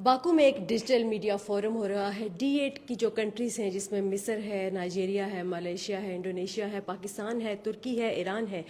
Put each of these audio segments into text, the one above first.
Baku میں ایک digital media forum ہو رہا ہے. D8 کی جو کنٹریز ہیں جس میں مصر ہے, نائجیریا ہے, ملیشیا ہے, انڈونیشیا ہے, پاکستان ہے, ترکی ہے, ایران ہے,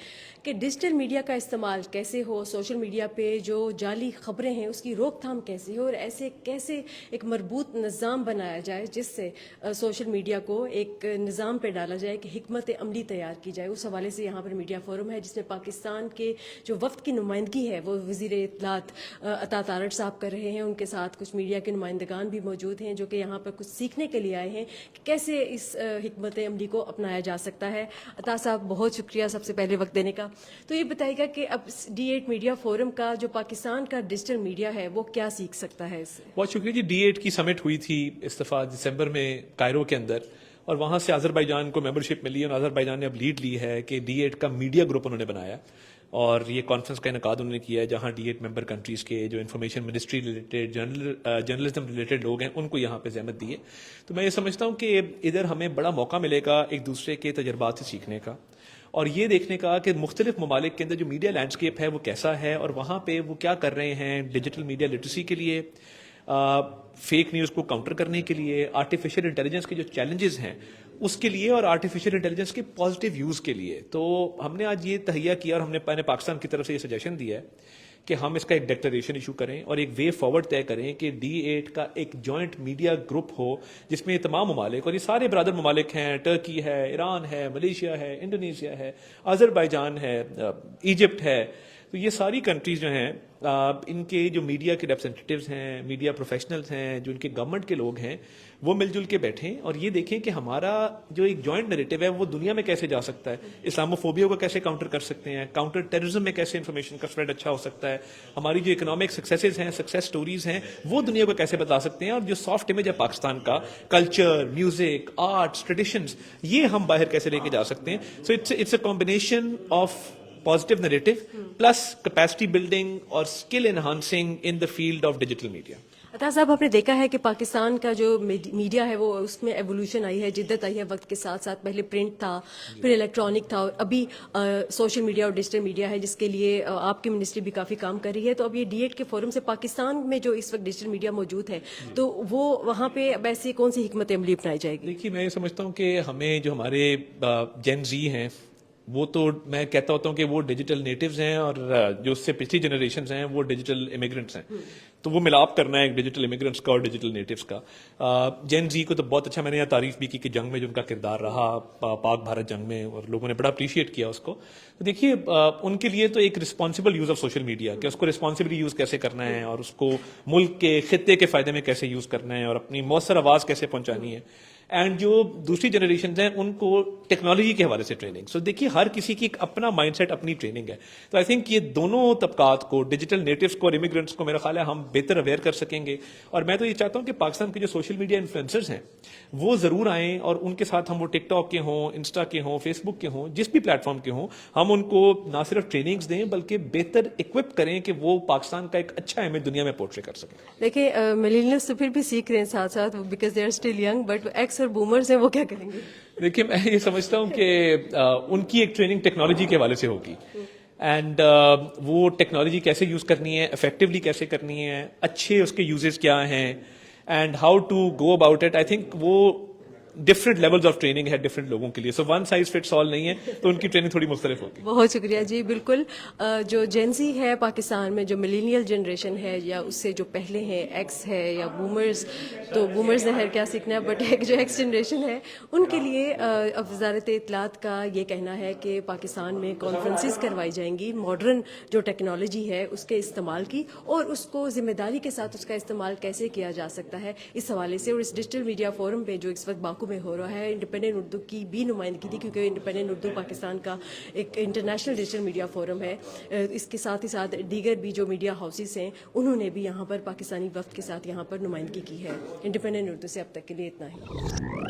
کہ ڈیجیٹل میڈیا کا استعمال کیسے ہو, سوشل میڈیا پہ جو جعلی خبریں ہیں اس کی روک تھام کیسے ہو, اور ایسے کیسے ایک مربوط نظام بنایا جائے جس سے سوشل میڈیا کو ایک نظام پہ ڈالا جائے کہ حکمت عملی تیار کی جائے. اس حوالے سے یہاں پر میڈیا فورم ہے جس میں پاکستان کے جو وفد کی نمائندگی ہے وہ وزیر اطلاعات عطا تارڑ صاحب کر رہے ہیں. ان کے ساتھ کچھ میڈیا کے نمائندگان بھی موجود ہیں جو کہ یہاں پر کچھ سیکھنے کے لیے آئے ہیں کہ کیسے اس حکمت عملی کو اپنایا جا سکتا ہے. عطا صاحب بہت شکریہ سب سے پہلے وقت دینے کا. تو یہ بتائیے گا کہ اب D8 میڈیا فورم کا جو پاکستان کا ڈیجیٹل میڈیا ہے وہ کیا سیکھ سکتا ہے اس سے؟ بہت شکریہ جی. D8 کی سمٹ ہوئی تھی اس دفعہ دسمبر میں کائرو کے اندر, اور وہاں سے آذربائیجان کو ممبرشپ ملی اور آذربائیجان نے اب لیڈ لی ہے کہ D8 کا میڈیا گروپ انہوں نے بنایا, اور یہ کانفرنس کا انعقاد انہوں نے کیا ہے جہاں D8 ممبر کنٹریز کے جو information ministry related journalism related لوگ ہیں ان کو یہاں پہ زحمت دی ہے. تو میں یہ سمجھتا ہوں کہ ادھر ہمیں بڑا موقع ملے گا ایک دوسرے کے تجربات سے سیکھنے کا, اور یہ دیکھنے کا کہ مختلف ممالک کے اندر جو میڈیا لینڈسکیپ ہے وہ کیسا ہے, اور وہاں پہ وہ کیا کر رہے ہیں ڈیجیٹل میڈیا لٹریسی کے لیے, فیک نیوز کو کاؤنٹر کرنے کے لیے, آرٹیفیشیل انٹیلیجنس کے جو چیلنجز ہیں اس کے لیے, اور آرٹیفیشیل انٹیلیجنس کے پازیٹیو یوز کے لیے. تو ہم نے آج یہ تہیہ کیا اور ہم نے پاکستان کی طرف سے یہ سجیشن دیا ہے کہ ہم اس کا ایک ڈکلریشن ایشو کریں اور ایک وے فارورڈ طے کریں کہ D8 کا ایک جوائنٹ میڈیا گروپ ہو جس میں یہ تمام ممالک, اور یہ سارے برادر ممالک ہیں, ٹرکی ہے, ایران ہے, ملیشیا ہے, انڈونیشیا ہے, آذربائیجان ہے, ایجپٹ ہے, تو یہ ساری کنٹریز جو ہیں ان کے جو میڈیا کے ریپرزنٹیٹیوز ہیں, میڈیا پروفیشنلز ہیں, جو ان کے گورنمنٹ کے لوگ ہیں, وہ مل جل کے بیٹھیں اور یہ دیکھیں کہ ہمارا جو ایک جوائنٹ نیریٹو ہے وہ دنیا میں کیسے جا سکتا ہے, اسلاموفوبیا کو کیسے کاؤنٹر کر سکتے ہیں, کاؤنٹر ٹیررزم میں کیسے انفارمیشن کا اسپریڈ اچھا ہو سکتا ہے, ہماری جو اکنامک سکسیسز ہیں, سکسیس سٹوریز ہیں, وہ دنیا کو کیسے بتا سکتے ہیں, اور جو سافٹ امیج ہے پاکستان کا, کلچر, میوزک, آرٹس, ٹریڈیشنز, یہ ہم باہر کیسے لے کے جا سکتے ہیں. So it's a combination of positive narrative plus capacity building اور skill enhancing in the field of digital media. عطا صاحب, آپ نے دیکھا ہے کہ پاکستان کا جو میڈیا ہے وہ اس میں ایوولوشن آئی ہے, جدت آئی ہے وقت کے ساتھ ساتھ. پہلے پرنٹ تھا, پھر الیکٹرانک تھا, اور ابھی سوشل میڈیا اور ڈیجیٹل میڈیا ہے جس کے لیے آپ کی منسٹری بھی کافی کام کر رہی ہے. تو اب یہ D8 کے فورم سے پاکستان میں جو اس وقت ڈیجیٹل میڈیا موجود ہے تو وہ وہاں پہ اب ایسی کون سی حکمت عملی اپنائی جائے گی؟ دیکھیے, میں یہ سمجھتا ہوں کہ ہمیں جو ہمارے جین زی ہیں وہ تو میں کہتا ہوتا ہوں کہ وہ ڈیجیٹل نیٹیوز ہیں, اور جو اس سے پچھلی جنریشنز ہیں وہ ڈیجیٹل امیگرنٹس ہیں. تو وہ ملاپ کرنا ہے ایک ڈیجیٹل امیگرنٹس کا اور ڈیجیٹل نیٹیوز کا. جین زی کو تو بہت اچھا, میں نے یہاں تعریف بھی کی کہ جنگ میں جو ان کا کردار رہا پاک بھارت جنگ میں, اور لوگوں نے بڑا اپریشیٹ کیا اس کو. تو دیکھیے, ان کے لیے تو ایک responsible use of social media, کہ اس کو رسپانسبلی یوز کیسے کرنا ہے, اور اس کو ملک کے خطے کے فائدے میں کیسے یوز کرنا ہے, اور اپنی مؤثر آواز کیسے پہنچانی ہے. اینڈ جو دوسری جنریشنز ہیں ان کو ٹیکنالوجی کے حوالے سے ٹریننگ. سو دیکھیے, ہر کسی کی ایک اپنا مائنڈ سیٹ, اپنی ٹریننگ ہے. تو آئی تھنک یہ دونوں طبقات کو, ڈیجیٹل نیٹیوز کو اور امیگرنٹس کو, میرا خیال ہے ہم بہتر اویئر کر سکیں گے. اور میں تو یہ چاہتا ہوں کہ پاکستان کے جو سوشل میڈیا انفلوئنسرز ہیں وہ ضرور آئیں, اور ان کے ساتھ ہم وہ ٹک ٹاک کے ہوں, انسٹا کے ہوں, فیس بک کے ہوں, جس بھی پلیٹ فارم کے ہوں, ہم ان کو نہ صرف ٹریننگز دیں بلکہ بہتر اکوپ کریں کہ وہ پاکستان کا ایک اچھا امیج دنیا میں پورٹری کر سکیں. دیکھیں, ملیلینلز تو پھر بھی سیکھ رہے ہیں ساتھ ساتھ, because they are still young, but X اور بومرز ہیں وہ کیا کریں گے؟ دیکھیے, میں یہ سمجھتا ہوں کہ ان کی ایک ٹریننگ ٹیکنالوجی کے حوالے سے ہوگی, اینڈ وہ ٹیکنالوجی کیسے یوز کرنی ہے, افیکٹولی کیسے کرنی ہے, اچھے اس کے یوزز کیا ہیں, and how to go about it. I think وہ ڈفرنٹ لیولز آف ٹریننگ ہے ڈفرنٹ لوگوں کے لیے. سو ون سائز فٹس آل نہیں ہے, تو ان کی ٹریننگ تھوڑی مختلف ہوگی. بہت شکریہ جی. بالکل, جو جینزی ہے پاکستان میں, جو ملینیل جنریشن ہے یا اس سے جو پہلے ہیں, ایکس ہے یا بومرز, تو بومرز نے کیا سیکھنا ہے, بٹ ایک جو ایکس جنریشن ہے ان کے لیے اب وزارت اطلاعات کا یہ کہنا ہے کہ پاکستان میں کانفرنسز کروائی جائیں گی ماڈرن جو ٹیکنالوجی ہے اس کے استعمال کی, اور اس کو ذمہ داری کے ساتھ اس کا استعمال کیسے کیا جا سکتا ہے اس حوالے سے. اور اس ڈیجیٹل میڈیا فورم پہ جو اس وقت باکو میں ہو رہا ہے, انڈیپینڈنٹ اردو کی بھی نمائندگی تھی, کیونکہ انڈیپینڈنٹ اردو پاکستان کا ایک انٹرنیشنل ڈیجیٹل میڈیا فورم ہے. اس کے ساتھ ہی ساتھ دیگر بھی جو میڈیا ہاؤسز ہیں انہوں نے بھی یہاں پر پاکستانی وفد کے ساتھ یہاں پر نمائندگی کی ہے. انڈیپینڈنٹ اردو سے اب تک کے لیے اتنا ہی.